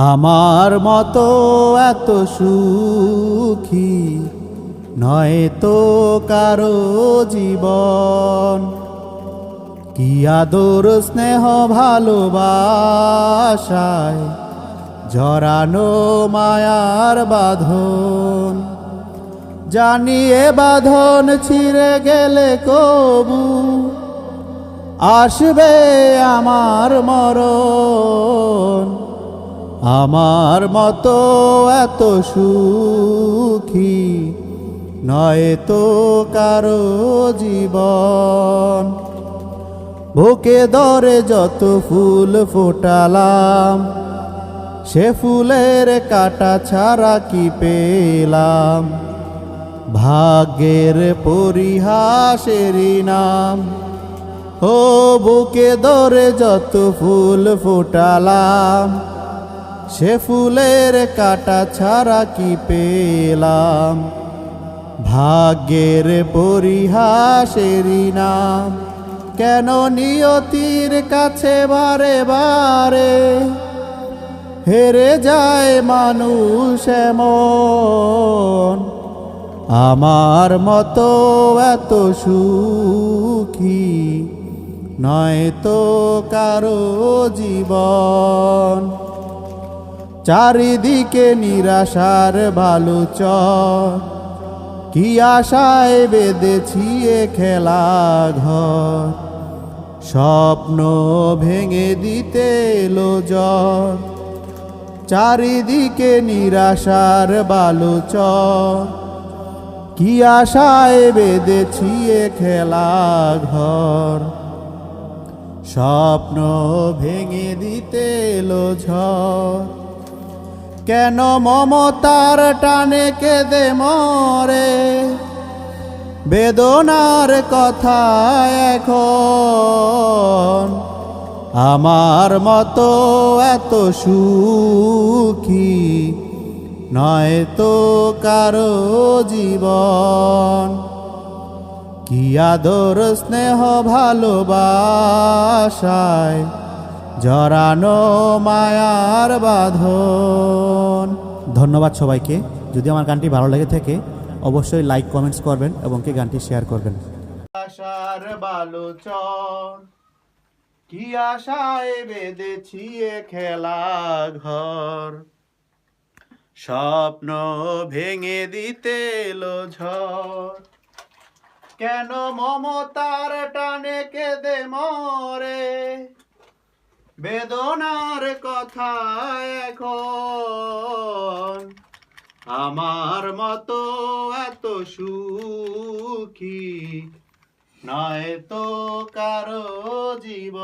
আমার মতো এত সুখী নয় তো কারো জীবন। কি আদর স্নেহ ভালোবাসায় জড়ানো মায়ার বাঁধন। জানি এ বাঁধন ছিঁড়ে গেলে কবু আসবে আমার মরণ। আমার মতো এত সুখী নয় তো কারো জীবন। বুকে ধরে যত ফুল ফোটালাম, সে ফুলের কাটা ছাড়া কি পেলাম? ভাগ্যের পরিহাসেরই নাম। ও বুকে ধরে যত ফুল ফোটালাম, সে ফুলের কাটা ছাড়া কি পেলাম? ভাগ্যের পরিহাসেরই নাম। কেন নিয়তির কাছে বারে বারে হেরে যায় মানুষ এমন? আমার মতো এত সুখী নয় তো কারো জীবন। চারিদিকে নিরাশার বালুচর, কি আশায় বেঁধেছি এ খেলা ঘর। স্বপ্ন ভেঙে দিতে এলো ঝড়। চারিদিকে নিরাশার বালুচর, কি আশায় বেঁধেছি এ খেলা ঘর। স্বপ্ন ভেঙে দিতে এলো ঝড়। কেন মমতার টানে কেঁদে মরে বেদনার কথা এখন? আমার মতো এত সুখী নয় তো কারো জীবন। কি আদর স্নেহ ভালোবাসায় জড়ানো মায়ার বাঁধন। ধন্যবাদ সবাইকে। যদি আমার গানটি ভালো লেগে থাকে অবশ্যই লাইক কমেন্টস করবেন এবং কি গানটি শেয়ার করবেন। আশার বালুচর, কি আশায় বেঁধেছি এ খেলা ঘর। স্বপ্ন ভেঙে দিতে এলো ঝড়। কেন মমতার টানে কেঁদে মরে বেদনার কথা এখন? আমার মতো এত সুখী নয় তো কারো জীবন।